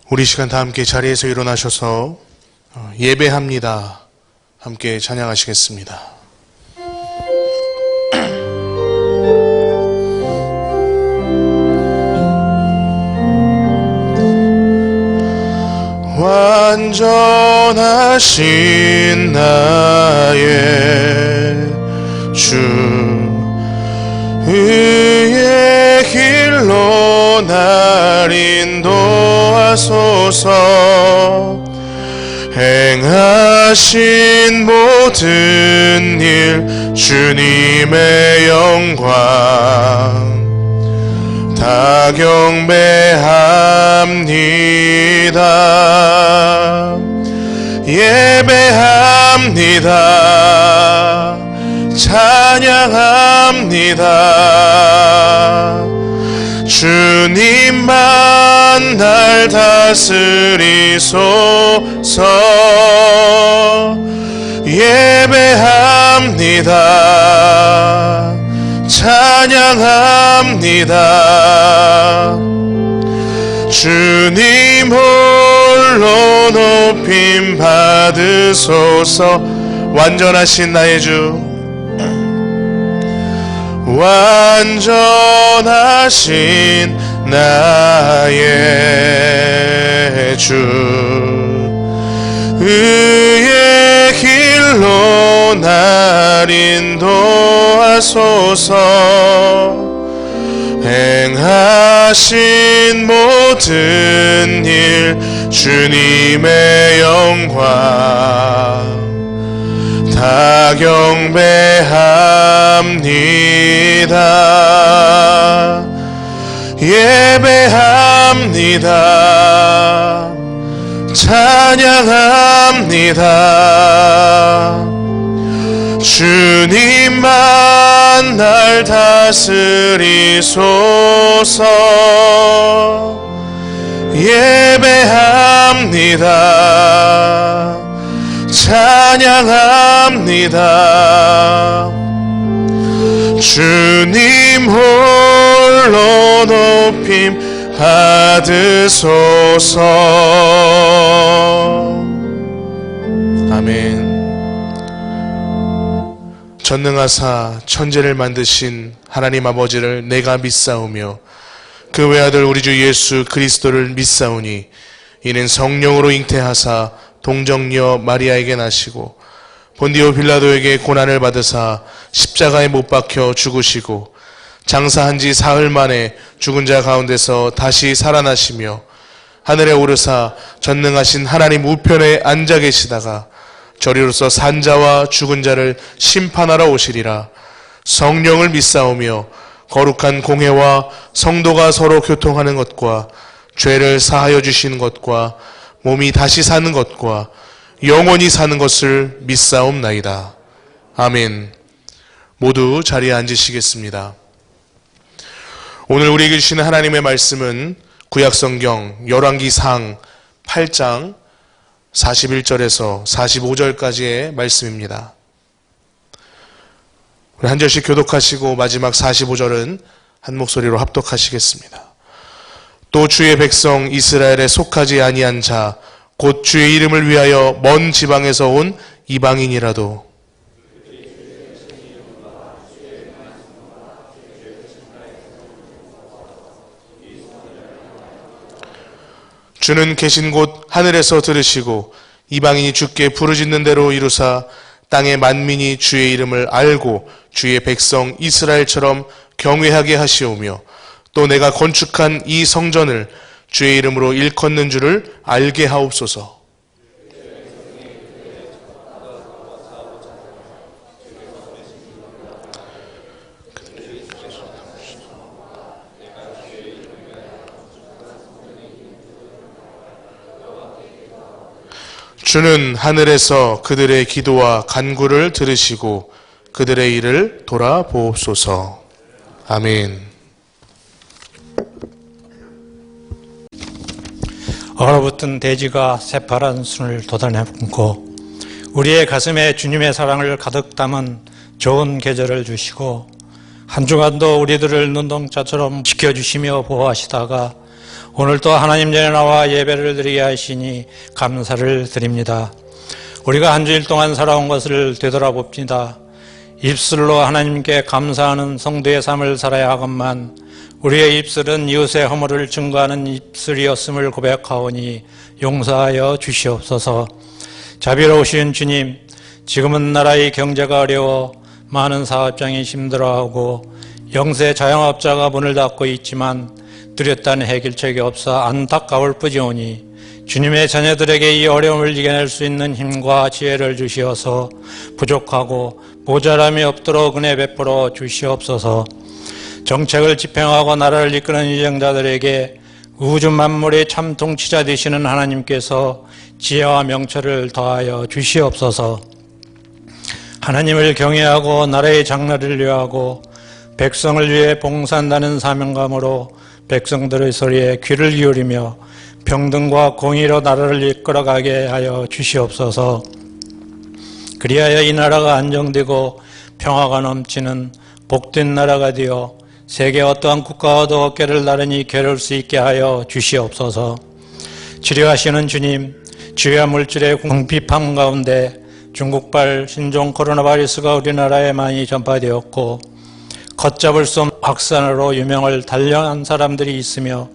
우리 시간 다 함께 자리에서 일어나셔서 예배합니다. 함께 찬양하시겠습니다. 완전하신 나의 주 의의 길로 날 인도하소서. 행하신 모든 일 주님의 영광 다 경배합니다. 예배합니다. 찬양합니다. 주님만 날 다스리소서. 예배합니다. 찬양합니다. 주님 홀로 높임 받으소서. 완전하신 나의 주, 완전하신 나의 주 의의 길로 날 인도하소서. 행하신 모든 일 주님의 영광 다 경배합니다. 예배합니다. 찬양합니다. 주님만 날 다스리소서. 예배합니다. 찬양합니다. 주님 홀로 높임 받으소서. 아멘. 전능하사 천지를 만드신 하나님 아버지를 내가 믿사오며 그 외아들 우리 주 예수 그리스도를 믿사오니 이는 성령으로 잉태하사 동정녀 마리아에게 나시고 본디오 빌라도에게 고난을 받으사 십자가에 못 박혀 죽으시고 장사한 지 사흘 만에 죽은 자 가운데서 다시 살아나시며 하늘에 오르사 전능하신 하나님 우편에 앉아 계시다가 저리로서 산자와 죽은 자를 심판하러 오시리라. 성령을 믿사오며 거룩한 공회와 성도가 서로 교통하는 것과 죄를 사하여 주시는 것과 몸이 다시 사는 것과 영원히 사는 것을 믿사옵나이다. 아멘. 모두 자리에 앉으시겠습니다. 오늘 우리에게 주시는 하나님의 말씀은 구약성경 열왕기상 8장 41절에서 45절까지의 말씀입니다. 우리 한 절씩 교독하시고 마지막 45절은 한 목소리로 합독하시겠습니다. 또 주의 백성 이스라엘에 속하지 아니한 자 곧 주의 이름을 위하여 먼 지방에서 온 이방인이라도 주는 계신 곳 하늘에서 들으시고 이방인이 주께 부르짖는 대로 이루사 땅의 만민이 주의 이름을 알고 주의 백성 이스라엘처럼 경외하게 하시오며 또 내가 건축한 이 성전을 주의 이름으로 일컫는 줄을 알게 하옵소서. 주는 하늘에서 그들의 기도와 간구를 들으시고 그들의 일을 돌아보옵소서. 아멘. 얼어붙은 대지가 새파란 순을 돋아내고 우리의 가슴에 주님의 사랑을 가득 담은 좋은 계절을 주시고 한 주간도 우리들을 눈동자처럼 지켜주시며 보호하시다가 오늘도 하나님 전에 나와 예배를 드리게 하시니 감사를 드립니다. 우리가 한 주일 동안 살아온 것을 되돌아봅니다. 입술로 하나님께 감사하는 성도의 삶을 살아야 하건만 우리의 입술은 이웃의 허물을 증거하는 입술이었음을 고백하오니 용서하여 주시옵소서. 자비로우신 주님, 지금은 나라의 경제가 어려워 많은 사업장이 힘들어하고 영세 자영업자가 문을 닫고 있지만 뚜렷한 해결책이 없어 안타까울 뿐이오니 주님의 자녀들에게 이 어려움을 이겨낼 수 있는 힘과 지혜를 주시어서 부족하고 모자람이 없도록 은혜 베풀어 주시옵소서. 정책을 집행하고 나라를 이끄는 위정자들에게 우주 만물의 참 통치자 되시는 하나님께서 지혜와 명철을 더하여 주시옵소서. 하나님을 경외하고 나라의 장래를 위하고 백성을 위해 봉사한다는 사명감으로 백성들의 소리에 귀를 기울이며 평등과 공의로 나라를 이끌어가게 하여 주시옵소서. 그리하여 이 나라가 안정되고 평화가 넘치는 복된 나라가 되어 세계 어떠한 국가와도 어깨를 나란히 겨룰 수 있게 하여 주시옵소서. 치료하시는 주님, 주야 물질의 궁핍함 가운데 중국발 신종 코로나 바이러스가 우리나라에 많이 전파되었고 걷잡을 수 없는 확산으로 유명을 달려한 사람들이 있으며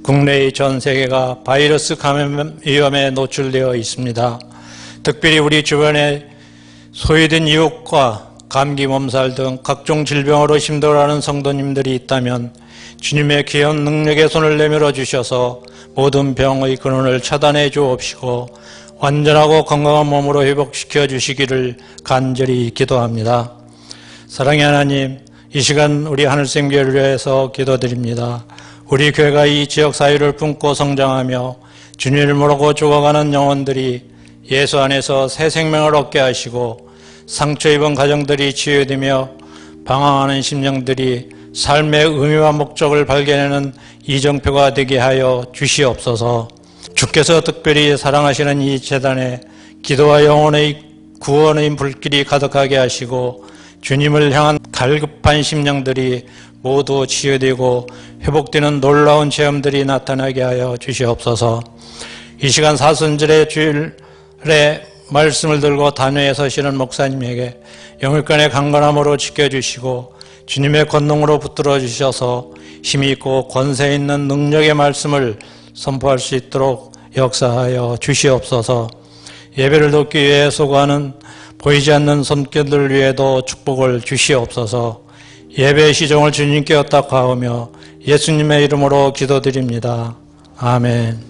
국내의 전 세계가 바이러스 감염 위험에 노출되어 있습니다. 특별히 우리 주변에 소외된 이웃과 감기, 몸살 등 각종 질병으로 힘들어하는 성도님들이 있다면 주님의 귀한 능력의 손을 내밀어 주셔서 모든 병의 근원을 차단해 주옵시고 완전하고 건강한 몸으로 회복시켜 주시기를 간절히 기도합니다. 사랑의 하나님, 이 시간 우리 하늘생교회를 위해서 기도드립니다. 우리 교회가 이 지역 사회를 품고 성장하며 주님을 모르고 죽어가는 영혼들이 예수 안에서 새 생명을 얻게 하시고 상처 입은 가정들이 치유되며 방황하는 심령들이 삶의 의미와 목적을 발견하는 이정표가 되게 하여 주시옵소서. 주께서 특별히 사랑하시는 이 재단에 기도와 영혼의 구원의 불길이 가득하게 하시고 주님을 향한 갈급한 심령들이 모두 치유되고 회복되는 놀라운 체험들이 나타나게 하여 주시옵소서. 이 시간 사순절의 주일에 말씀을 들고 단회에 서시는 목사님에게 영일간의 강건함으로 지켜주시고 주님의 권능으로 붙들어 주셔서 힘이 있고 권세 있는 능력의 말씀을 선포할 수 있도록 역사하여 주시옵소서. 예배를 돕기 위해 수고하는 보이지 않는 손길들 위에도 축복을 주시옵소서. 예배의 시종을 주님께 얻다가오며 예수님의 이름으로 기도드립니다. 아멘.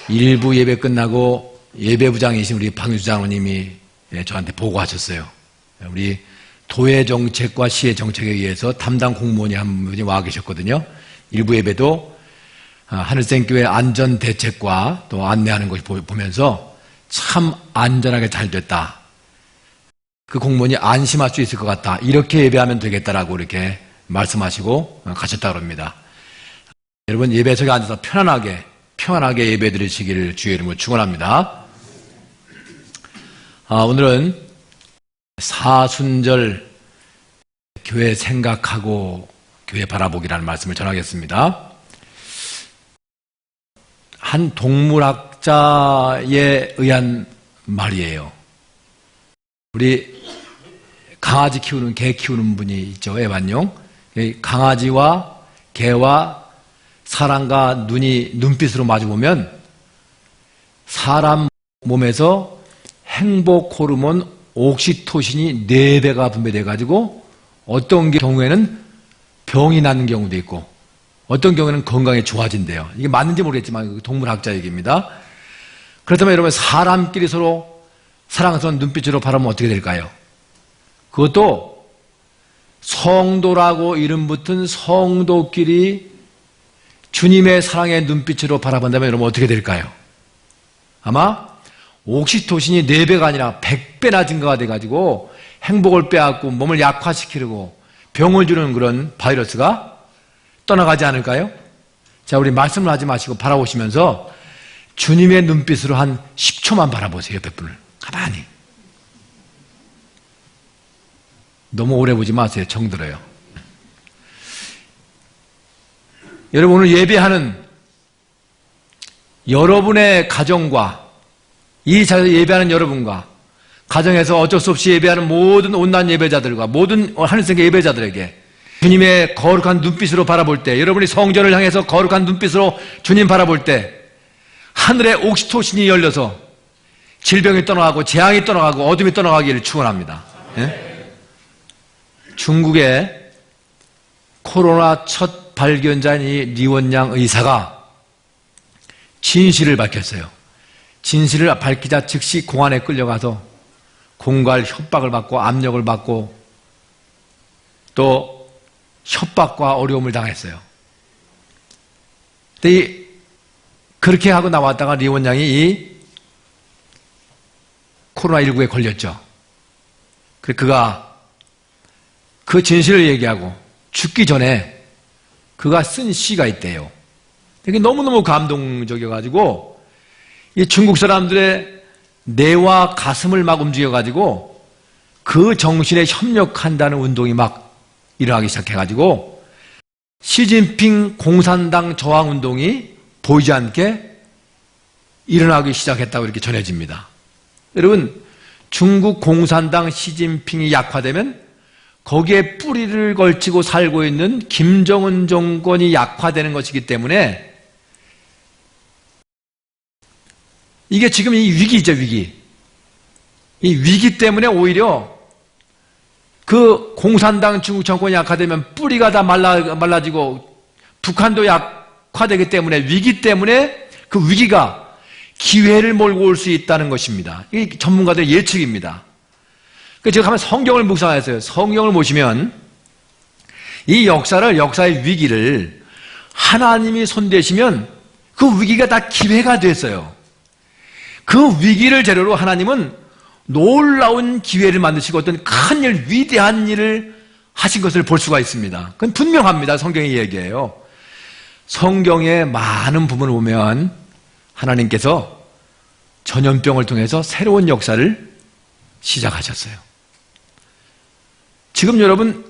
일부 예배 끝나고 예배부장이신 우리 박유주 장로님이 저한테 보고하셨어요. 우리 도의 정책과 시의 정책에 의해서 담당 공무원이 한 분이 와 계셨거든요. 일부 예배도 하늘생교회 안전대책과 또 안내하는 것을 보면서 참 안전하게 잘 됐다. 그 공무원이 안심할 수 있을 것 같다. 이렇게 예배하면 되겠다라고 이렇게 말씀하시고 가셨다고 합니다. 여러분 예배석에 앉아서 편안하게 예배 드리시기를 주의 이름으로 축원합니다. 오늘은 사순절 교회 생각하고 교회 바라보기라는 말씀을 전하겠습니다. 한 동물학자에 의한 말이에요. 우리 강아지 키우는 개 키우는 분이 있죠. 애완용. 강아지와 개와 사람과 눈빛으로 마주보면 사람 몸에서 행복 호르몬 옥시토신이 4배가 분배돼 가지고 어떤 경우에는 병이 나는 경우도 있고 어떤 경우에는 건강이 좋아진대요. 이게 맞는지 모르겠지만 동물학자 얘기입니다. 그렇다면 여러분 사람끼리 서로 사랑해서 눈빛으로 바라보면 어떻게 될까요? 그것도 성도라고 이름 붙은 성도끼리 주님의 사랑의 눈빛으로 바라본다면 여러분 어떻게 될까요? 아마 옥시토신이 4배가 아니라 100배나 증가가 돼가지고 행복을 빼앗고 몸을 약화시키려고 병을 주는 그런 바이러스가 떠나가지 않을까요? 자, 우리 말씀을 하지 마시고 바라보시면서 주님의 눈빛으로 한 10초만 바라보세요. 옆에 분을 가만히. 너무 오래 보지 마세요. 정들어요. 여러분, 오늘 예배하는 여러분의 가정과 이 자리에서 예배하는 여러분과 가정에서 어쩔 수 없이 예배하는 모든 온난 예배자들과 모든 하늘성의 예배자들에게 주님의 거룩한 눈빛으로 바라볼 때, 여러분이 성전을 향해서 거룩한 눈빛으로 주님 바라볼 때 하늘의 옥시토신이 열려서 질병이 떠나가고 재앙이 떠나가고 어둠이 떠나가기를 축원합니다. 예? 중국의 코로나 첫 발견자인 이 리원양 의사가 진실을 밝혔어요. 진실을 밝히자 즉시 공안에 끌려가서 공갈 협박을 받고 압력을 받고 또 협박과 어려움을 당했어요. 근데 그렇게 하고 나왔다가 리원양이 이 코로나19에 걸렸죠. 그래서 그가 그 진실을 얘기하고 죽기 전에 그가 쓴 시가 있대요. 이게 너무너무 감동적이어가지고 이 중국 사람들의 뇌와 가슴을 막 움직여가지고 그 정신에 협력한다는 운동이 막 일어나기 시작해가지고 시진핑 공산당 저항운동이 보이지 않게 일어나기 시작했다고 이렇게 전해집니다. 여러분, 중국 공산당 시진핑이 약화되면 거기에 뿌리를 걸치고 살고 있는 김정은 정권이 약화되는 것이기 때문에 이게 지금 이 위기죠, 위기. 이 위기 때문에 오히려 그 공산당 중국 정권이 약화되면 뿌리가 다 말라지고 북한도 약화되기 때문에 위기 때문에 그 위기가 기회를 몰고 올 수 있다는 것입니다. 이게 전문가들의 예측입니다. 제가 한번 성경을 묵상했어요. 성경을 보시면 이 역사의 위기를 하나님이 손대시면 그 위기가 다 기회가 됐어요. 그 위기를 재료로 하나님은 놀라운 기회를 만드시고 어떤 큰 일, 위대한 일을 하신 것을 볼 수가 있습니다. 그건 분명합니다. 성경의 얘기예요. 성경의 많은 부분을 보면 하나님께서 전염병을 통해서 새로운 역사를 시작하셨어요. 지금 여러분,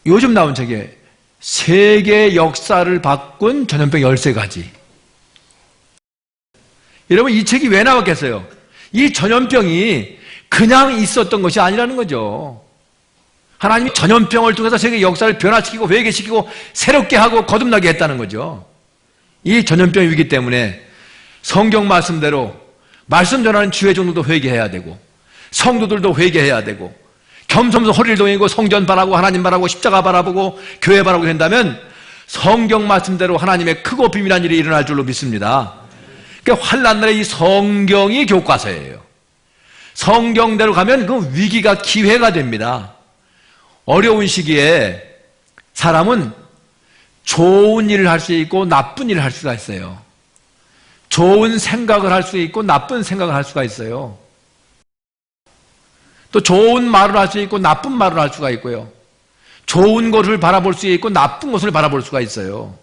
요즘 나온 책에 세계 역사를 바꾼 전염병 13가지. 여러분, 이 책이 왜 나왔겠어요? 이 전염병이 그냥 있었던 것이 아니라는 거죠. 하나님이 전염병을 통해서 세계 역사를 변화시키고 회개시키고 새롭게 하고 거듭나게 했다는 거죠. 이 전염병 위기 때문에 성경 말씀대로 말씀 전하는 주의 종들도 회개해야 되고 성도들도 회개해야 되고 겸손해서 허리를 동이고 성전 바라고 하나님 바라고 십자가 바라보고 교회 바라고 된다면 성경 말씀대로 하나님의 크고 비밀한 일이 일어날 줄로 믿습니다. 그러니까 환난 날에 이 성경이 교과서예요. 성경대로 가면 그 위기가 기회가 됩니다. 어려운 시기에 사람은 좋은 일을 할 수 있고 나쁜 일을 할 수가 있어요. 좋은 생각을 할 수 있고 나쁜 생각을 할 수가 있어요. 또 좋은 말을 할 수 있고 나쁜 말을 할 수가 있고요. 좋은 것을 바라볼 수 있고 나쁜 것을 바라볼 수가 있어요.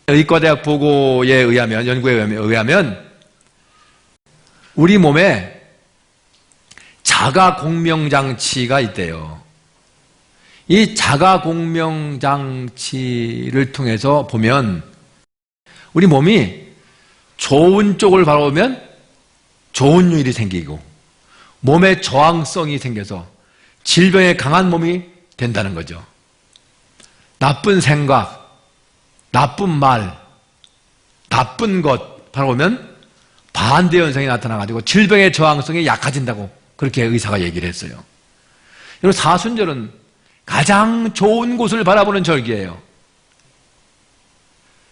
의과대학 보고에 의하면, 연구에 의하면 우리 몸에 자가 공명장치가 있대요. 이 자가 공명장치를 통해서 보면 우리 몸이 좋은 쪽을 바라보면 좋은 일이 생기고 몸에 저항성이 생겨서 질병에 강한 몸이 된다는 거죠. 나쁜 생각, 나쁜 말, 나쁜 것 바라보면 반대 현상이 나타나가지고 질병의 저항성이 약해진다고 그렇게 의사가 얘기를 했어요. 여러분, 사순절은 가장 좋은 곳을 바라보는 절기예요.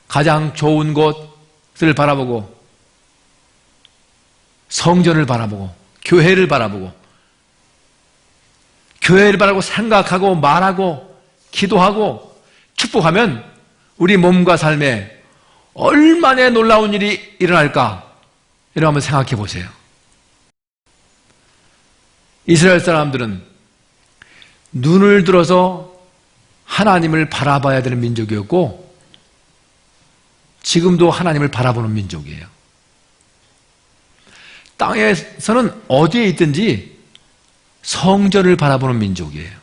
가장 좋은 곳을 바라보고 성전을 바라보고 교회를 바라보고 생각하고 말하고 기도하고 축복하면 우리 몸과 삶에 얼마나 놀라운 일이 일어날까? 여러분 한번 생각해 보세요. 이스라엘 사람들은 눈을 들어서 하나님을 바라봐야 되는 민족이었고 지금도 하나님을 바라보는 민족이에요. 땅에서는 어디에 있든지 성전을 바라보는 민족이에요.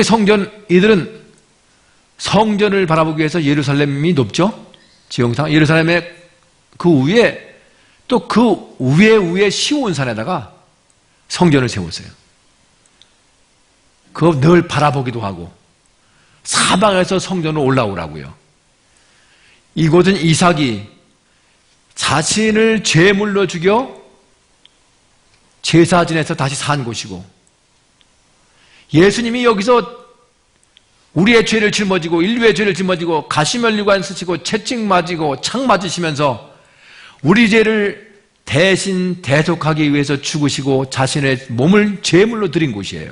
그 이들은 성전을 바라보기 위해서 예루살렘이 높죠? 지형상. 예루살렘의 그 위에, 또 그 위에 시온산에다가 성전을 세웠어요. 그거 늘 바라보기도 하고, 사방에서 성전으로 올라오라고요. 이곳은 이삭이 자신을 제물로 죽여 제사 지내서 다시 산 곳이고, 예수님이 여기서 우리의 죄를 짊어지고 인류의 죄를 짊어지고 가시면류관 쓰시고 채찍 맞이고 창 맞으시면서 우리 죄를 대신 대속하기 위해서 죽으시고 자신의 몸을 제물로 드린 곳이에요.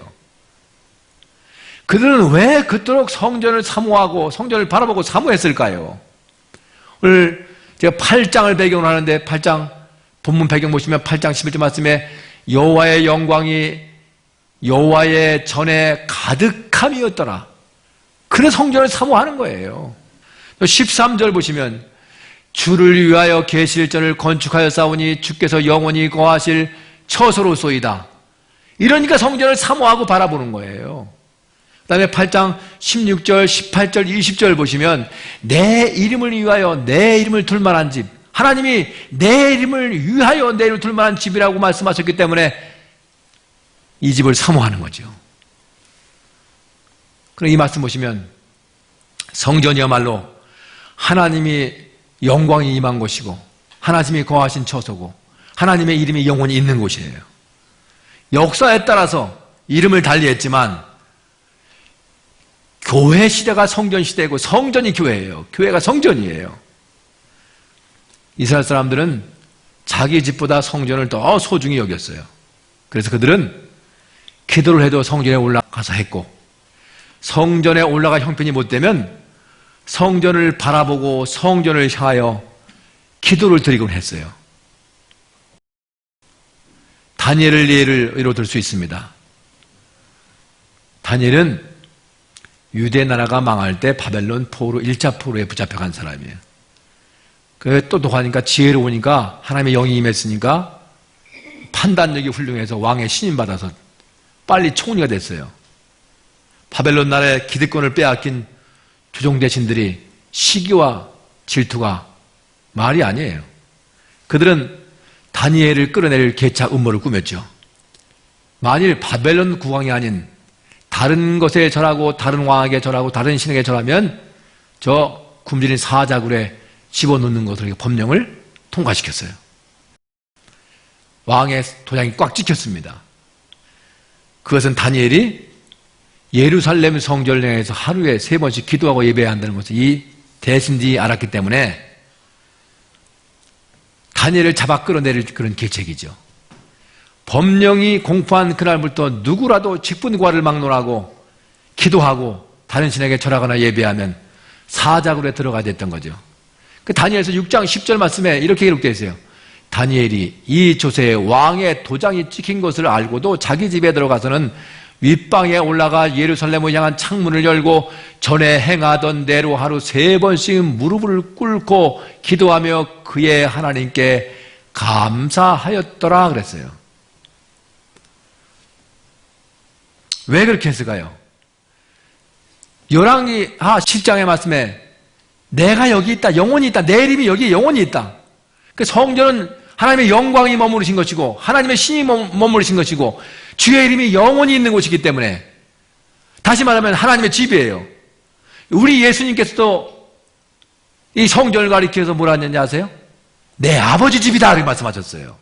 그들은 왜 그토록 성전을 사모하고 성전을 바라보고 사모했을까요? 오늘 제가 8장을 배경으로 하는데 8장 본문 배경 보시면 8장 11절 말씀에 여호와의 영광이 여호와의 전에 가득함이었더라. 그래서 성전을 사모하는 거예요. 13절 보시면 주를 위하여 계실전을 건축하여 싸우니 주께서 영원히 거하실 처소로소이다. 이러니까 성전을 사모하고 바라보는 거예요. 그 다음에 8장 16절, 18절, 20절 보시면 내 이름을 위하여 내 이름을 둘 만한 집, 하나님이 내 이름을 위하여 내 이름을 둘 만한 집이라고 말씀하셨기 때문에 이 집을 사모하는 거죠. 그럼 이 말씀 보시면 성전이야말로 하나님이 영광이 임한 곳이고 하나님이 거하신 처소고 하나님의 이름이 영원히 있는 곳이에요. 역사에 따라서 이름을 달리했지만 교회 시대가 성전 시대이고 성전이 교회예요. 교회가 성전이에요. 이스라엘 사람들은 자기 집보다 성전을 더 소중히 여겼어요. 그래서 그들은 기도를 해도 성전에 올라가서 했고, 성전에 올라가 형편이 못 되면 성전을 바라보고 성전을 향하여 기도를 드리곤 했어요. 다니엘을 예로 들 수 있습니다. 다니엘은 유대 나라가 망할 때 바벨론 포로 1차 포로에 붙잡혀간 사람이에요. 그 똑똑하니까 지혜로우니까 하나님의 영이 임했으니까 판단력이 훌륭해서 왕의 신임 받아서 빨리 총리가 됐어요. 바벨론 나라의 기득권을 빼앗긴 조정 대신들이 시기와 질투가 말이 아니에요. 그들은 다니엘을 끌어내릴 계차 음모를 꾸몄죠. 만일 바벨론 국왕이 아닌 다른 것에 절하고 다른 왕에게 절하고 다른 신에게 절하면 저 굶주린 사자굴에 집어넣는 것으로 법령을 통과시켰어요. 왕의 도장이 꽉 찍혔습니다. 그것은 다니엘이 예루살렘 성전을 향해서 하루에 3번씩 기도하고 예배해야 한다는 것을 이 대신들이 알았기 때문에 다니엘을 잡아 끌어내릴 그런 계책이죠. 법령이 공포한 그날부터 누구라도 직분과를 막론하고 기도하고 다른 신에게 절하거나 예배하면 사자굴에 들어가야 됐던 거죠. 그 다니엘서 6장 10절 말씀에 이렇게 기록되어 있어요. 다니엘이 이 조세에 왕의 도장이 찍힌 것을 알고도 자기 집에 들어가서는 윗방에 올라가 예루살렘을 향한 창문을 열고 전에 행하던 대로 하루 3번씩 무릎을 꿇고 기도하며 그의 하나님께 감사하였더라 그랬어요. 왜 그렇게 했을까요? 열왕기 10장의 말씀에 내가 여기 있다, 영원히 있다, 내 이름이 여기 영원히 있다. 그 성전은 하나님의 영광이 머무르신 것이고 하나님의 신이 머무르신 것이고 주의 이름이 영원히 있는 곳이기 때문에, 다시 말하면 하나님의 집이에요. 우리 예수님께서도 이 성전을 가리켜서 뭐라 했는지 아세요? 내 아버지 집이다 이렇게 말씀하셨어요.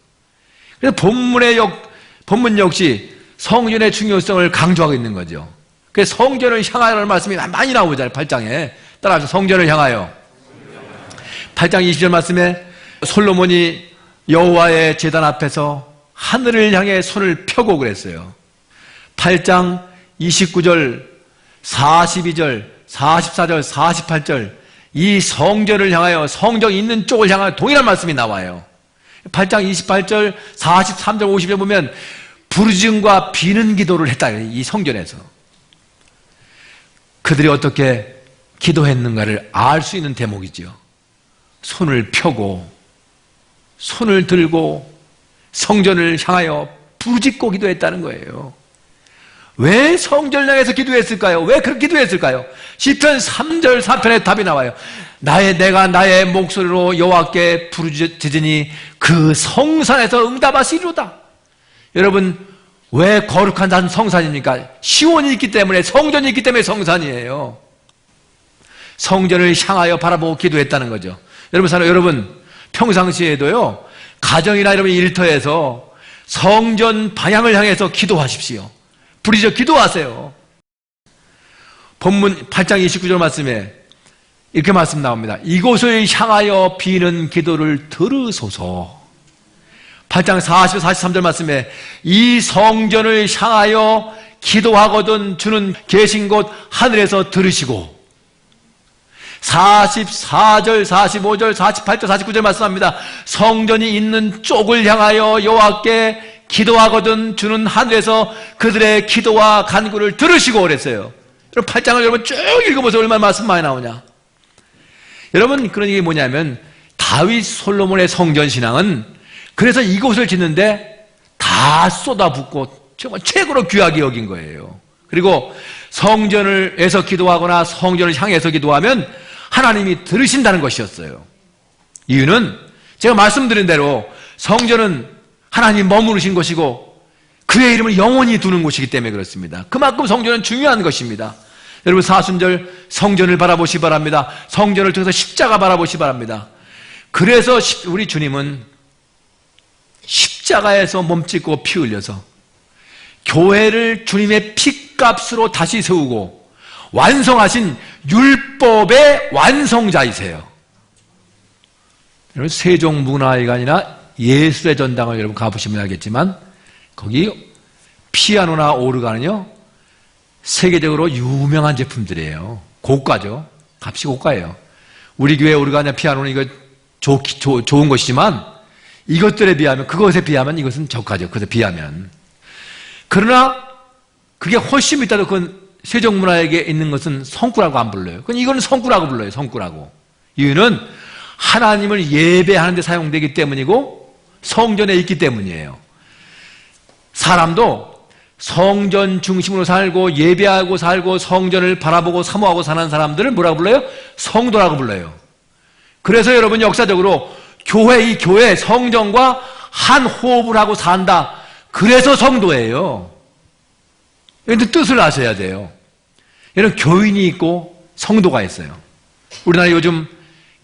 그래서 본문 역시 성전의 중요성을 강조하고 있는 거죠. 그래서 성전을 향하여라는 말씀이 많이 나오잖아요. 8장에 따라서 성전을 향하여. 8장 20절 말씀에 솔로몬이 여호와의 제단 앞에서 하늘을 향해 손을 펴고 그랬어요. 8장 29절, 42절, 44절, 48절 이 성전을 향하여 성정 있는 쪽을 향하여 동일한 말씀이 나와요. 8장 28절, 43절, 50절 보면 부르짖음과 비는 기도를 했다. 이 성전에서. 그들이 어떻게 기도했는가를 알 수 있는 대목이죠. 손을 펴고 손을 들고 성전을 향하여 부르짖고 기도했다는 거예요. 왜 성전을 향해서 기도했을까요? 왜 그렇게 기도했을까요? 시편 3절 4편에 답이 나와요. 내가 나의 목소리로 여호와께 부르짖으니 그 성산에서 응답하시리로다. 여러분, 왜 거룩한 성산입니까? 시온이 있기 때문에, 성전이 있기 때문에 성산이에요. 성전을 향하여 바라보고 기도했다는 거죠. 여러분 평상시에도요, 가정이나 여러분 일터에서 성전 방향을 향해서 기도하십시오. 부르짖어 기도하세요. 본문 8장 29절 말씀에 이렇게 말씀 나옵니다. 이곳을 향하여 비는 기도를 들으소서. 8장 40, 43절 말씀에 이 성전을 향하여 기도하거든 주는 계신 곳 하늘에서 들으시고, 44절, 45절, 48절, 49절 말씀합니다. 성전이 있는 쪽을 향하여 여호와께 기도하거든 주는 하늘에서 그들의 기도와 간구를 들으시고 그랬어요. 여러분 8장을 여러분 쭉 읽어보세요. 얼마나 말씀 많이 나오냐. 여러분, 그런 얘기 뭐냐면 다윗 솔로몬의 성전 신앙은 그래서 이곳을 짓는데 다 쏟아붓고 정말 최고로 귀하게 여긴 거예요. 그리고 성전을에서 기도하거나 성전을 향해서 기도하면 하나님이 들으신다는 것이었어요. 이유는 제가 말씀드린 대로 성전은 하나님이 머무르신 곳이고 그의 이름을 영원히 두는 곳이기 때문에 그렇습니다. 그만큼 성전은 중요한 것입니다. 여러분 사순절 성전을 바라보시 바랍니다. 성전을 통해서 십자가 바라보시 바랍니다. 그래서 우리 주님은 십자가에서 몸짓고 피 흘려서 교회를 주님의 피값으로 다시 세우고 완성하신 율법의 완성자이세요. 여러분 세종문화회관이나 예술의 전당을 여러분 가보시면 알겠지만 거기 피아노나 오르간은요 세계적으로 유명한 제품들이에요. 고가죠. 값이 고가예요. 우리 교회 오르간이나 피아노는 이거 좋은 것이지만 이것들에 비하면, 그것에 비하면 이것은 저가죠. 그것에 비하면. 그러나 그게 훨씬 비싸도 그건 세종문화에게 있는 것은 성구라고 안 불러요. 그건 이거는 성구라고 불러요. 성구라고. 이유는 하나님을 예배하는 데 사용되기 때문이고 성전에 있기 때문이에요. 사람도 성전 중심으로 살고 예배하고 살고 성전을 바라보고 사모하고 사는 사람들을 뭐라고 불러요? 성도라고 불러요. 그래서 여러분 역사적으로 이 교회 성전과 한 호흡을 하고 산다. 그래서 성도예요. 여러분 뜻을 아셔야 돼요. 여러분 교인이 있고 성도가 있어요. 우리나라 요즘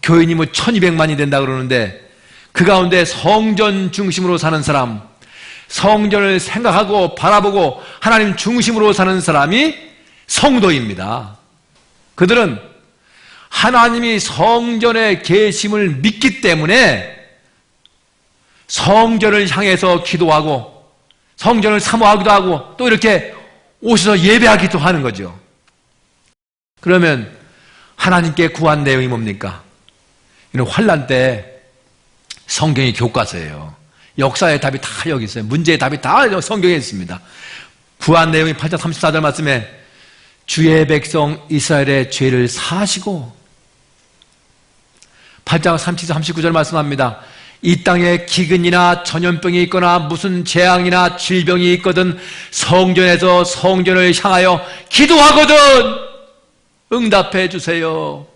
교인이 1200만이 된다 그러는데 그 가운데 성전 중심으로 사는 사람, 성전을 생각하고 바라보고 하나님 중심으로 사는 사람이 성도입니다. 그들은 하나님이 성전에 계심을 믿기 때문에 성전을 향해서 기도하고 성전을 사모하기도 하고 또 이렇게 오셔서 예배하기도 하는 거죠. 그러면 하나님께 구한 내용이 뭡니까? 이런 환난 때 성경이 교과서예요. 역사의 답이 다 여기 있어요. 문제의 답이 다 성경에 있습니다. 구한 내용이 8장 34절 말씀에 주의 백성 이스라엘의 죄를 사하시고, 8장 37, 39절 말씀합니다. 이 땅에 기근이나 전염병이 있거나 무슨 재앙이나 질병이 있거든 성전에서 성전을 향하여 기도하거든 응답해 주세요.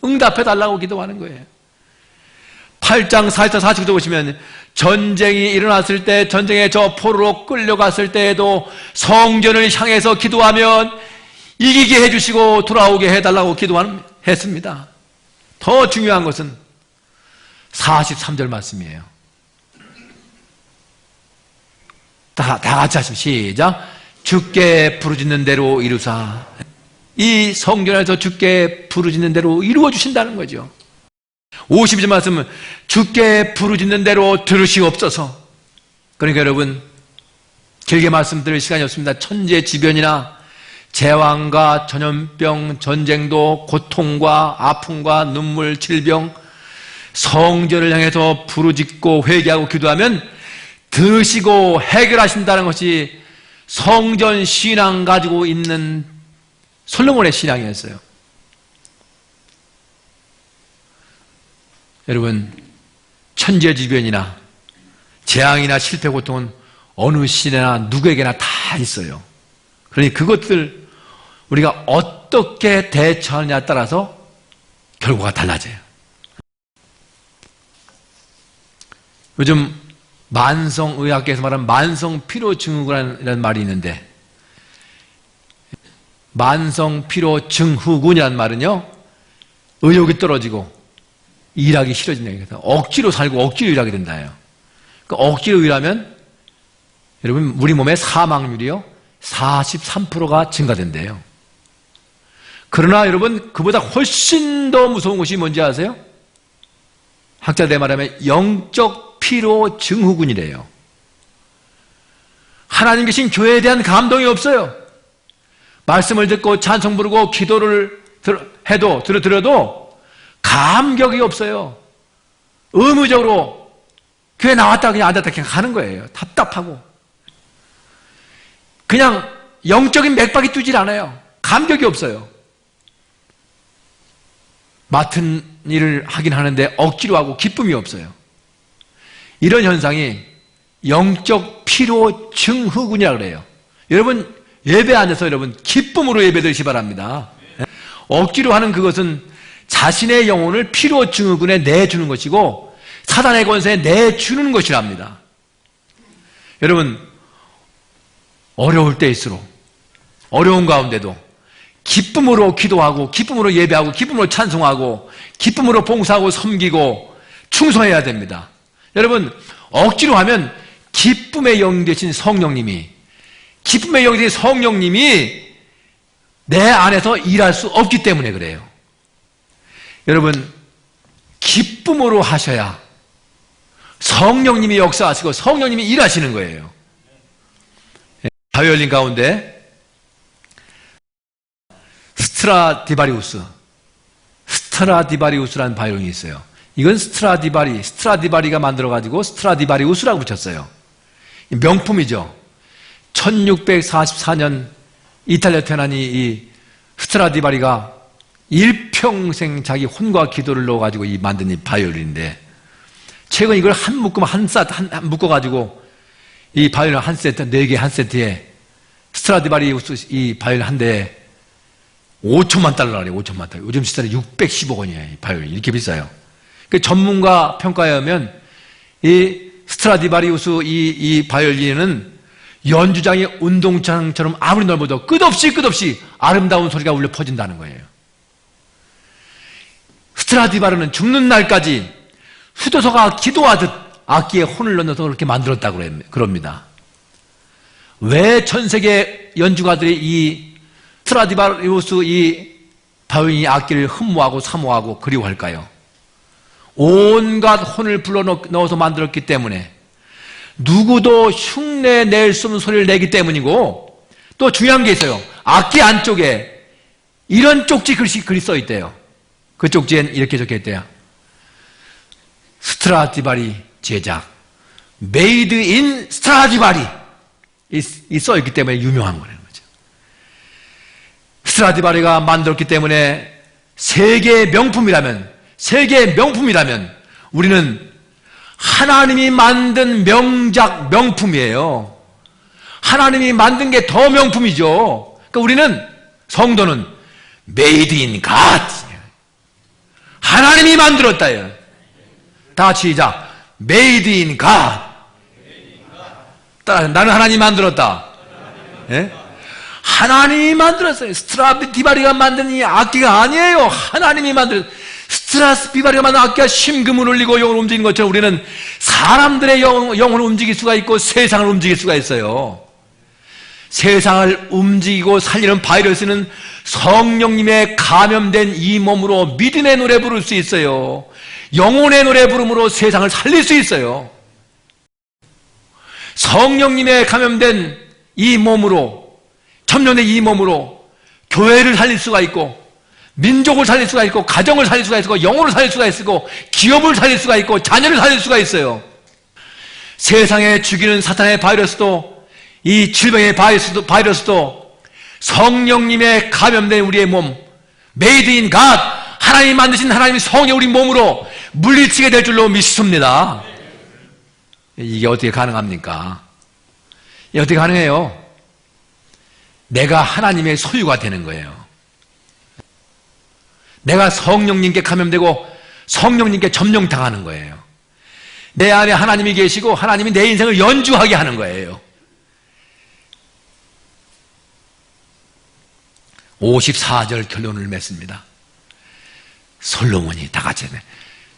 응답해 달라고 기도하는 거예요. 8장 44, 49절 보시면 전쟁이 일어났을 때, 전쟁에 저 포로로 끌려갔을 때에도 성전을 향해서 기도하면 이기게 해주시고 돌아오게 해달라고 했습니다. 더 중요한 것은 43절 말씀이에요. 다 같이 하시면 시작. 주께 부르짖는 대로 이루사. 이 성전에서 주께 부르짖는 대로 이루어 주신다는 거죠. 52절 말씀은 주께 부르짖는 대로 들으시옵소서. 그러니까 여러분 길게 말씀드릴 시간이 없습니다. 천재지변이나 재앙과 전염병, 전쟁도, 고통과 아픔과 눈물, 질병, 성전을 향해서 부르짖고 회개하고 기도하면 들으시고 해결하신다는 것이 성전 신앙 가지고 있는 솔로몬의 신앙이었어요. 여러분 천재지변이나 재앙이나 실패, 고통은 어느 시대나 누구에게나 다 있어요. 그러니 그것들 우리가 어떻게 대처하느냐에 따라서 결과가 달라져요. 요즘 만성의학계에서 말하는 만성피로증후군이라는 말이 있는데, 만성피로증후군이라는 말은요, 의욕이 떨어지고 일하기 싫어진다. 그래서 억지로 살고 억지로 일하게 된다요. 그러니까 억지로 일하면 여러분 우리 몸의 사망률이요 43%가 증가된대요. 그러나 여러분 그보다 훨씬 더 무서운 것이 뭔지 아세요? 학자들 말하면 영적 피로 증후군이래요. 하나님 계신 교회에 대한 감동이 없어요. 말씀을 듣고 찬송 부르고 기도를 들어도 감격이 없어요. 의무적으로 교회 나왔다 그냥 앉았다 그냥 가는 거예요. 답답하고. 그냥 영적인 맥박이 뛰질 않아요. 감격이 없어요. 맡은 일을 하긴 하는데 억지로 하고 기쁨이 없어요. 이런 현상이 영적 피로 증후군이라고 그래요. 여러분 예배 안에서 여러분 기쁨으로 예배 드리시 바랍니다. 억지로 하는 그것은 자신의 영혼을 피로 증후군에 내주는 것이고 사단의 권세에 내주는 것이랍니다. 여러분 어려울 때일수록 어려운 가운데도 기쁨으로 기도하고 기쁨으로 예배하고 기쁨으로 찬송하고 기쁨으로 봉사하고 섬기고 충성해야 됩니다. 여러분 억지로 하면 기쁨의 영 되신 성령님이 내 안에서 일할 수 없기 때문에 그래요. 여러분 기쁨으로 하셔야 성령님이 역사하시고 성령님이 일하시는 거예요. 바이올린 가운데 스트라디바리우스라는 바이올린이 있어요. 이건 스트라디바리가 만들어가지고 스트라디바리우스라고 붙였어요. 명품이죠. 1644년 이탈리아 태어난 이 스트라디바리가 일평생 자기 혼과 기도를 넣어가지고 만든 이 바이올린인데, 최근 이걸 묶어가지고 이 바이올린 한 세트, 4개 한 세트에 스트라디바리우스 이 바이올린 한 대에 5천만 달러래요. 5천만 달러. 요즘 시세로 610억 원이에요. 이 바이올린. 이렇게 비싸요. 그 전문가 평가에 의하면 이 스트라디바리우스 이 바이올린은 연주장의 운동장처럼 아무리 넓어도 끝없이 아름다운 소리가 울려 퍼진다는 거예요. 스트라디바리는 죽는 날까지 수도사가 기도하듯 악기에 혼을 넣어서 그렇게 만들었다고 그럽니다. 왜 전 세계 연주가들이 이 스트라디바리우스 이 바이올린 악기를 흠모하고 사모하고 그리워할까요? 온갖 혼을 불러넣어서 만들었기 때문에, 누구도 흉내 낼 수 없는 소리를 내기 때문이고, 또 중요한 게 있어요. 악기 안쪽에 이런 쪽지 글이 써 있대요. 그 쪽지엔 이렇게 적혀 있대요. 스트라디바리 제작, 메이드 인 스트라디바리, 이 써 있기 때문에 유명한 거라는 거죠. 스트라디바리가 만들었기 때문에 세계의 명품이라면 우리는 하나님이 만든 명작, 명품이에요. 하나님이 만든 게 더 명품이죠. 그러니까 우리는, 성도는 made in God, 하나님이 만들었다요. 다 같이 시작. made in God. 나는 하나님이 만들었다. 예? 하나님이 만들었어요. 스트라디바리가 만든 이 악기가 아니에요. 하나님이 만들었어요. 스트라디바리가 만든 악기가 심금을 울리고 영을 움직이는 것처럼 우리는 사람들의 영을 움직일 수가 있고 세상을 움직일 수가 있어요. 세상을 움직이고 살리는 바이러스는 성령님의 감염된 이 몸으로 믿음의 노래 부를 수 있어요. 영혼의 노래 부름으로 세상을 살릴 수 있어요. 성령님의 감염된 이 몸으로, 첨령된 이 몸으로 교회를 살릴 수가 있고, 민족을 살릴 수가 있고, 가정을 살릴 수가 있고, 영혼을 살릴 수가 있고, 기업을 살릴 수가 있고, 자녀를 살릴 수가 있어요. 세상에 죽이는 사탄의 바이러스도, 이 질병의 바이러스도 성령님의 감염된 우리의 몸, made in God, 하나님이 만드신 하나님의 성의 우리 몸으로 물리치게 될 줄로 믿습니다. 이게 어떻게 가능합니까? 이게 어떻게 가능해요? 내가 하나님의 소유가 되는 거예요. 내가 성령님께 감염되고 성령님께 점령당하는 거예요. 내 안에 하나님이 계시고 하나님이 내 인생을 연주하게 하는 거예요. 54절 결론을 맺습니다. 솔로몬이 다 같이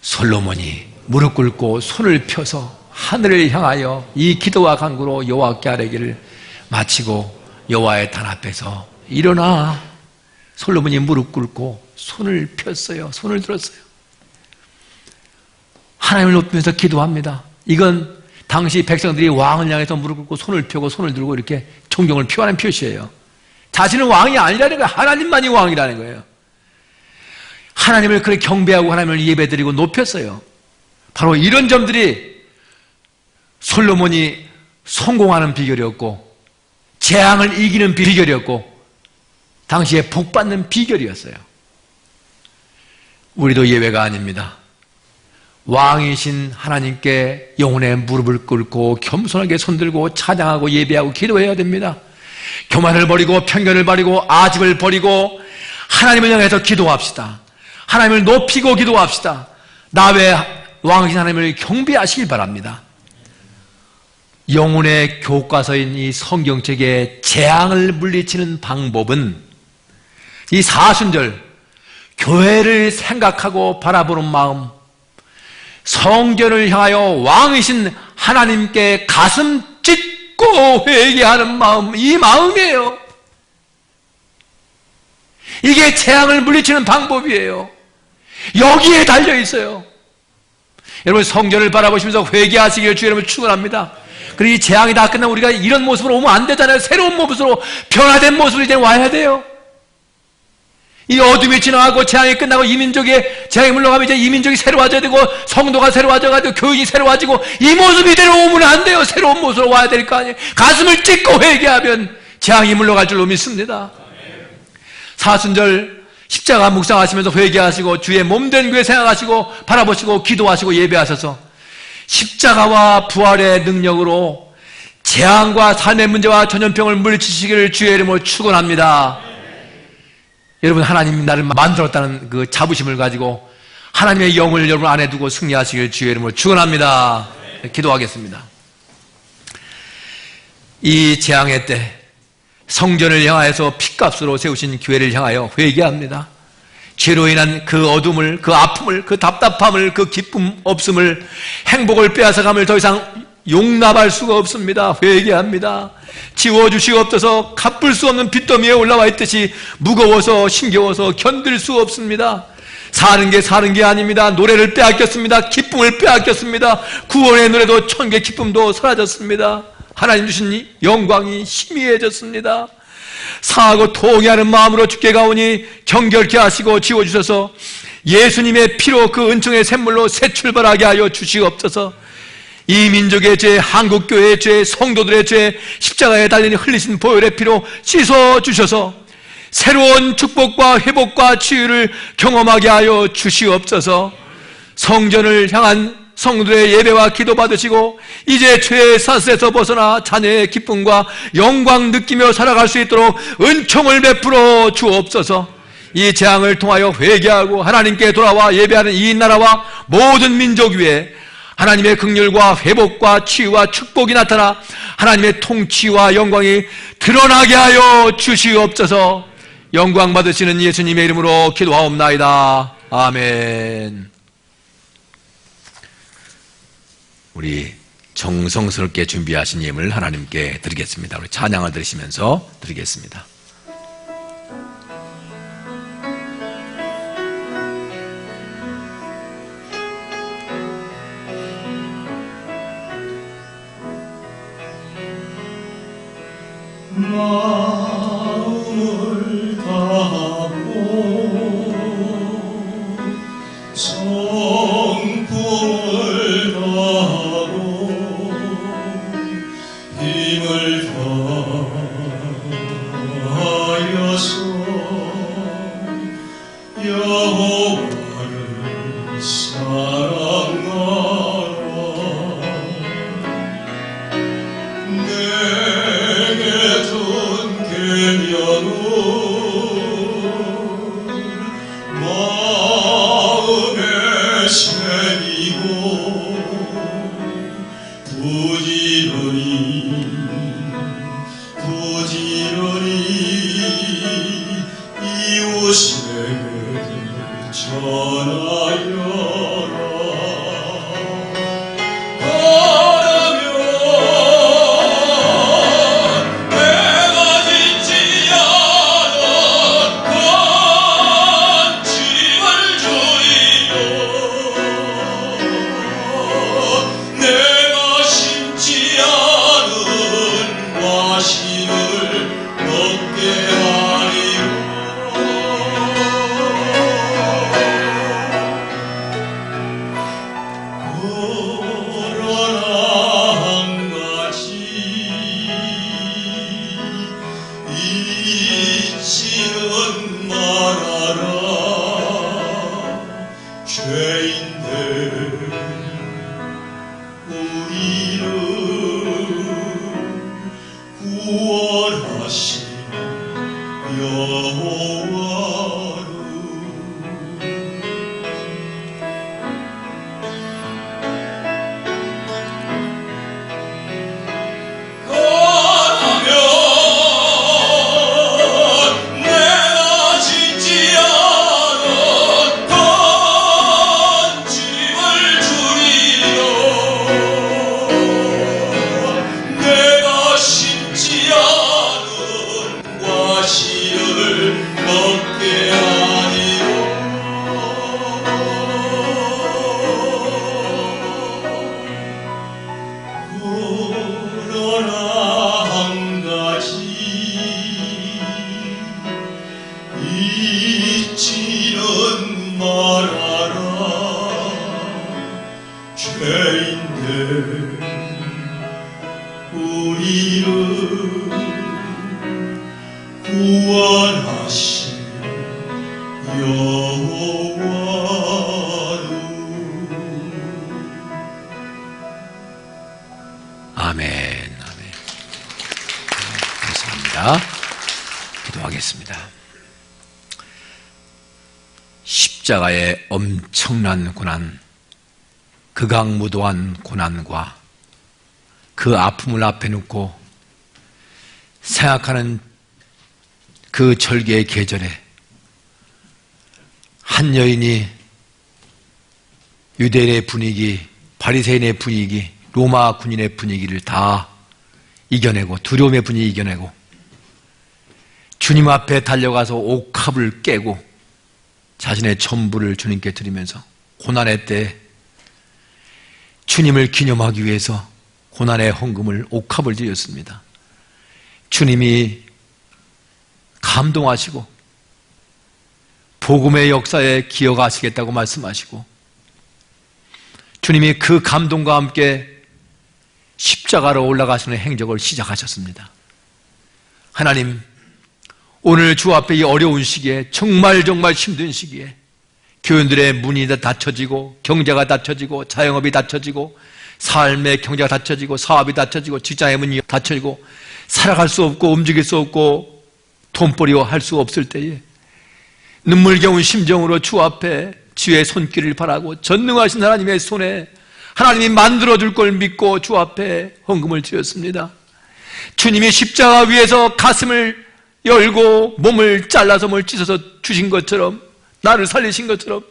솔로몬이 무릎 꿇고 손을 펴서 하늘을 향하여 이 기도와 간구로 여호와께 아뢰기를 마치고 여호와의 단 앞에서 일어나. 솔로몬이 무릎 꿇고 손을 폈어요. 손을 들었어요. 하나님을 높이면서 기도합니다. 이건 당시 백성들이 왕을 향해서 무릎 꿇고 손을 펴고 손을 들고 이렇게 존경을 표하는 표시예요. 자신은 왕이 아니라는 거예요. 하나님만이 왕이라는 거예요. 하나님을 그렇게 경배하고 하나님을 예배드리고 높였어요. 바로 이런 점들이 솔로몬이 성공하는 비결이었고 재앙을 이기는 비결이었고 당시에 복받는 비결이었어요. 우리도 예외가 아닙니다. 왕이신 하나님께 영혼의 무릎을 꿇고 겸손하게 손들고 찬양하고 예배하고 기도해야 됩니다. 교만을 버리고 편견을 버리고 아집을 버리고 하나님을 향해서 기도합시다. 하나님을 높이고 기도합시다. 나 외 왕이신 하나님을 경배하시길 바랍니다. 영혼의 교과서인 이 성경책의 재앙을 물리치는 방법은 이 사순절 교회를 생각하고 바라보는 마음, 성전을 향하여 왕이신 하나님께 가슴 찢고 회개하는 마음, 이 마음이에요. 이게 재앙을 물리치는 방법이에요. 여기에 달려 있어요. 여러분 성전을 바라보시면서 회개하시기를 주의 이름으로 축원합니다. 그리고 이 재앙이 다 끝나면 우리가 이런 모습으로 오면 안 되잖아요. 새로운 모습으로 변화된 모습으로 이제 와야 돼요. 이 어둠이 지나가고 재앙이 끝나고 이민족의 재앙이 물러가면 이제 이민족이 새로워져야 되고 성도가 새로워져가지고 교인이 새로워지고 이 모습 이대로 오면 안 돼요. 새로운 모습으로 와야 될 거 아니에요. 가슴을 찢고 회개하면 재앙이 물러갈 줄로 믿습니다. 사순절 십자가 묵상하시면서 회개하시고 주의 몸된 교회 생각하시고 바라보시고 기도하시고 예배하셔서 십자가와 부활의 능력으로 재앙과 삶의 문제와 전염병을 물리치시기를 주의 이름으로 축원합니다. 여러분 하나님이 나를 만들었다는 그 자부심을 가지고 하나님의 영을 여러분 안에 두고 승리하시길 주의 이름으로 축원합니다. 기도하겠습니다. 이 재앙의 때 성전을 향하여서 핏값으로 세우신 교회를 향하여 회개합니다. 죄로 인한 그 어둠을, 그 아픔을, 그 답답함을, 그 기쁨 없음을, 행복을 빼앗아감을 더 이상 용납할 수가 없습니다. 회개합니다. 지워주시옵소서. 갚을 수 없는 빚더미에 올라와 있듯이 무거워서 힘겨워서 견딜 수 없습니다. 사는 게 아닙니다. 노래를 빼앗겼습니다. 기쁨을 빼앗겼습니다. 구원의 노래도 천국의 기쁨도 사라졌습니다. 하나님 주신 영광이 희미해졌습니다. 사하고 통회하는 마음으로 주께 가오니 정결케 하시고 지워주셔서 예수님의 피로 그 은총의 샘물로 새 출발하게 하여 주시옵소서. 이 민족의 죄, 한국교회의 죄, 성도들의 죄, 십자가에 달린 흘리신 보혈의 피로 씻어주셔서 새로운 축복과 회복과 치유를 경험하게 하여 주시옵소서. 성전을 향한 성도의 예배와 기도 받으시고 이제 죄의 사슬에서 벗어나 자녀의 기쁨과 영광 느끼며 살아갈 수 있도록 은총을 베풀어 주옵소서. 이 재앙을 통하여 회개하고 하나님께 돌아와 예배하는 이 나라와 모든 민족 위에 하나님의 긍휼과 회복과 치유와 축복이 나타나 하나님의 통치와 영광이 드러나게 하여 주시옵소서. 영광 받으시는 예수님의 이름으로 기도하옵나이다. 아멘. 우리 정성스럽게 준비하신 예물 하나님께 드리겠습니다. 우리 찬양을 들으시면서 드리겠습니다. 마음을 다하고 정품을 다하고 힘을 다하여서 여호와를 사랑하라. 내게 준 계명 이웃에게 전하여라. 바라면 내가 짓지 않았던 집을 주리요. 내가 심지 않은 과실을 먹게 하리요. 그러나 한 가지 잊지는 말아라. 죄인들 우리를 구원하신 여호와를 그러면 내가 짓지 않았던 집을 주리요. 내가 심지 않은 과실을 먹게 하리요. 그러나 한 가지 잊지는 말아라. 죄인들 우리를 구원하신 여호와를. 아멘, 아멘. 감사합니다. 기도하겠습니다. 십자가의 엄청난 고난, 극악무도한 고난과 그 아픔을 앞에 놓고 생각하는 그 절개의 계절에 한 여인이 유대인의 분위기, 바리새인의 분위기, 로마 군인의 분위기를 다 이겨내고 두려움의 분위기 이겨내고 주님 앞에 달려가서 옥합을 깨고 자신의 전부를 주님께 드리면서 고난의 때에 주님을 기념하기 위해서 고난의 헌금을 옥합을 드렸습니다. 주님이 감동하시고 복음의 역사에 기여하시겠다고 말씀하시고 주님이 그 감동과 함께 십자가로 올라가시는 행적을 시작하셨습니다. 하나님, 오늘 주 앞에 이 어려운 시기에 정말 힘든 시기에 교인들의 문이 닫혀지고 경제가 닫혀지고 자영업이 닫혀지고 삶의 경제가 닫혀지고 사업이 닫혀지고 직장의 문이 닫혀지고 살아갈 수 없고 움직일 수 없고 돈벌이와 할 수 없을 때에 눈물겨운 심정으로 주 앞에 주의 손길을 바라고 전능하신 하나님의 손에 하나님이 만들어줄 걸 믿고 주 앞에 헌금을 드렸습니다. 주님이 십자가 위에서 가슴을 열고 몸을 잘라서 몸을 찢어서 주신 것처럼 나를 살리신 것처럼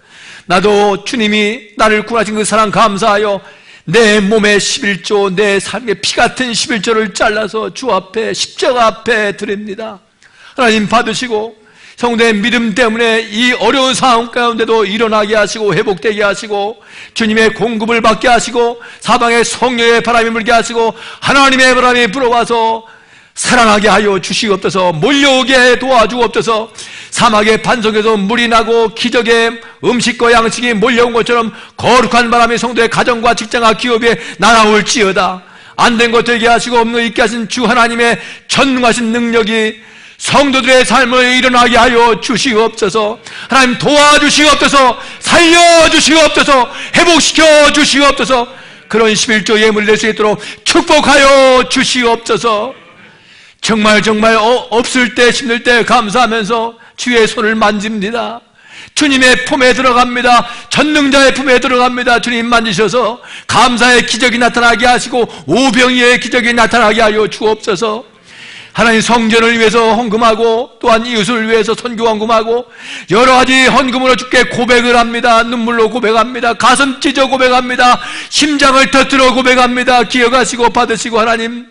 나도 주님이 나를 구하신 그 사랑 감사하여 내 몸의 11조 내 삶의 피 같은 11조를 잘라서 주 앞에 십자가 앞에 드립니다. 하나님 받으시고 성도의 믿음 때문에 이 어려운 상황 가운데도 일어나게 하시고 회복되게 하시고 주님의 공급을 받게 하시고 사방에 성령의 바람이 불게 하시고 하나님의 바람이 불어와서 살아나게 하여 주시옵소서. 몰려오게 도와주옵소서. 사막의 반석에서 물이 나고 기적의 음식과 양식이 몰려온 것처럼 거룩한 바람이 성도의 가정과 직장과 기업에 날아올지어다. 안된 것 되게 하시고 없는 있게 하신 주 하나님의 전능하신 능력이 성도들의 삶을 일어나게 하여 주시옵소서. 하나님 도와주시옵소서. 살려주시옵소서. 회복시켜 주시옵소서. 그런 11조 예물을 낼 수 있도록 축복하여 주시옵소서. 정말 없을 때 힘들 때 감사하면서 주의 손을 만집니다. 주님의 품에 들어갑니다. 전능자의 품에 들어갑니다. 주님 만지셔서 감사의 기적이 나타나게 하시고 오병이의 기적이 나타나게 하여 주옵소서. 하나님 성전을 위해서 헌금하고 또한 이웃을 위해서 선교 헌금하고 여러 가지 헌금으로 주께 고백을 합니다. 눈물로 고백합니다. 가슴 찢어 고백합니다. 심장을 터뜨려 고백합니다. 기억하시고 받으시고 하나님,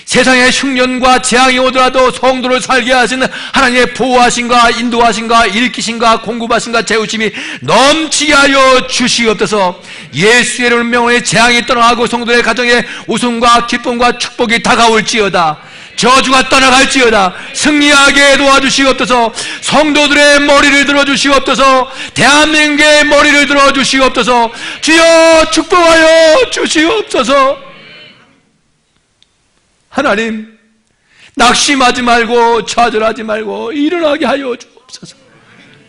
세상에 흉년과 재앙이 오더라도 성도를 살게 하시는 하나님의 보호하신가 인도하신가 일으키신가 공급하신가 재우심이 넘치게 하여 주시옵소서. 예수의 이름으로 명하여 재앙이 떠나가고 성도의 가정에 웃음과 기쁨과 축복이 다가올지어다. 저주가 떠나갈지어다. 승리하게 도와주시옵소서. 성도들의 머리를 들어주시옵소서. 대한민국의 머리를 들어주시옵소서. 주여 축복하여 주시옵소서. 하나님, 낙심하지 말고 좌절하지 말고 일어나게 하여 주옵소서.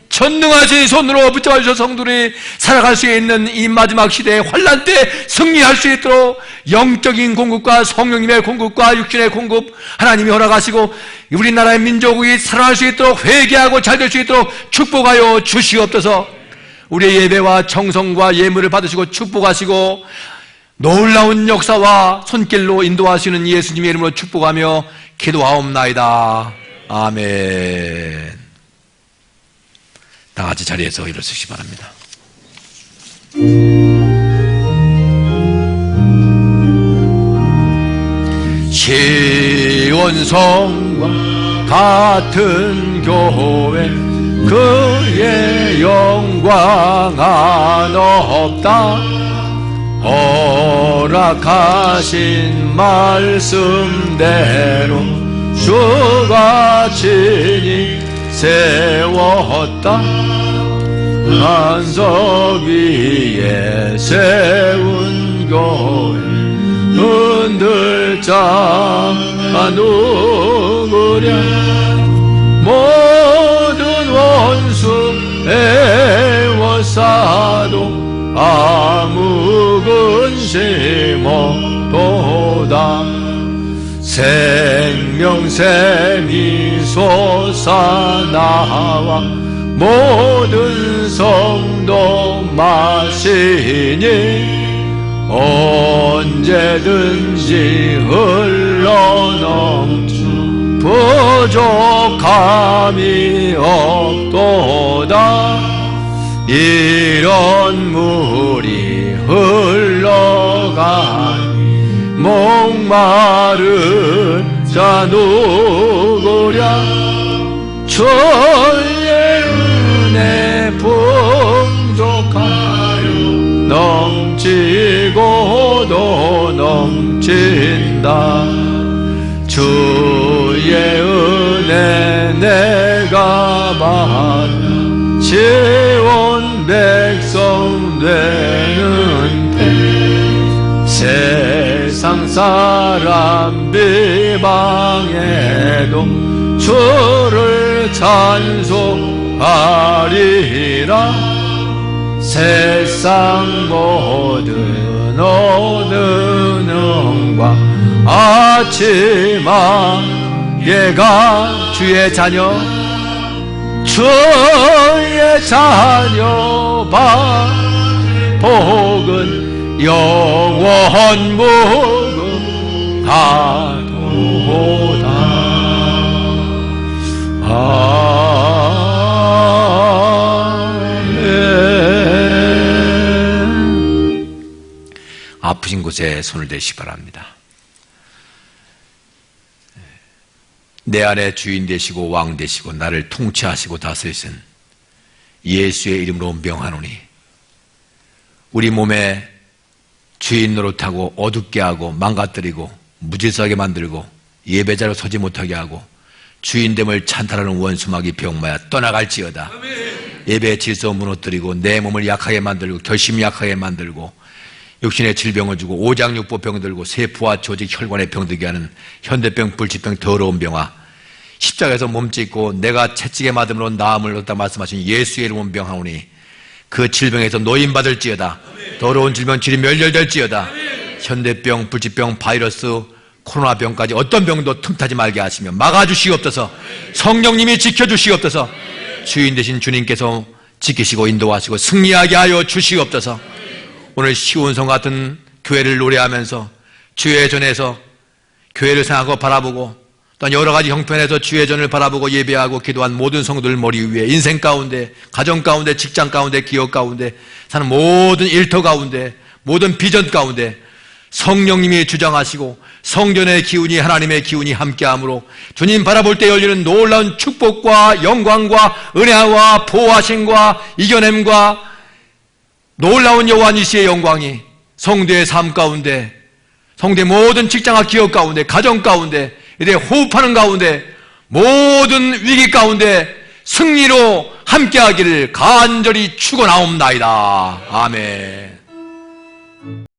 전능하신 손으로 붙잡아 주셔서 성도들이 살아갈 수 있는 이 마지막 시대의 환난 때 승리할 수 있도록 영적인 공급과 성령님의 공급과 육신의 공급 하나님이 허락하시고 우리나라의 민족이 살아날 수 있도록 회개하고 잘 될 수 있도록 축복하여 주시옵소서. 우리의 예배와 정성과 예물을 받으시고 축복하시고 놀라운 역사와 손길로 인도하시는 예수님의 이름으로 축복하며 기도하옵나이다. 아멘. 다 같이 자리에서 일어서시기 바랍니다. 시온성과 같은 교회 그의 영광 한없다. 허락하신 말씀대로 주가 친히 세웠다. 반석 위에 세운 교회 흔들자 누구랴. 모든 원수 애워싸도 아무 근심 없도다. 생명샘이 솟아나와 모든 성도 마시니 언제든지 흘러넘쳐 부족함이 없도다. 이런 물이 흘러가니 목마른 자 누구랴. 주의 은혜 풍족하여 넘치고도 넘친다. 주의 은혜 내가 받아 지온 백성 되는 데 세상 사람 비방해도 주를 찬송하리라. 세상 모든 어느 능과 아침아 얘가 주의 자녀 주의 자녀 바 복은 영원 무궁 하도다. 아멘. 아프신 곳에 손을 대시기 바랍니다. 내 안에 주인 되시고 왕 되시고 나를 통치하시고 다스리신 예수의 이름으로 명하노니 우리 몸에 주인 노릇하고 어둡게 하고 망가뜨리고 무질서하게 만들고 예배자로 서지 못하게 하고 주인됨을 찬탈하는 원수마귀 병마야 떠나갈지어다. 예배의 질서 무너뜨리고 내 몸을 약하게 만들고 결심 약하게 만들고 육신의 질병을 주고 오장육부병 들고 세포와 조직 혈관에 병들게 하는 현대병 불치병 더러운 병아 십자가에서 몸짓고 내가 채찍에 맞음으로 나음을 얻다 말씀하신 예수의 이름으로 병하오니 그 질병에서 노인받을지어다. 더러운 질병 질이 멸절될지어다. 현대병 불치병 바이러스 코로나병까지 어떤 병도 틈타지 말게 하시며 막아주시옵소서. 성령님이 지켜주시옵소서. 주인 되신 주님께서 지키시고 인도하시고 승리하게 하여 주시옵소서. 오늘 시온성 같은 교회를 노래하면서 주의 전에서 교회를 생각하고 바라보고 또한 여러 가지 형편에서 주의 전을 바라보고 예배하고 기도한 모든 성도들 머리 위에 인생 가운데, 가정 가운데, 직장 가운데, 기업 가운데 사는 모든 일터 가운데, 모든 비전 가운데 성령님이 주장하시고 성전의 기운이, 하나님의 기운이 함께하므로 주님 바라볼 때 열리는 놀라운 축복과 영광과 은혜와 보호하심과 이겨냄과 놀라운 여호와 니시의 영광이 성도의 삶 가운데, 성도의 모든 직장과 기업 가운데, 가정 가운데, 이래 호흡하는 가운데, 모든 위기 가운데 승리로 함께하기를 간절히 축원하옵나이다. 아멘.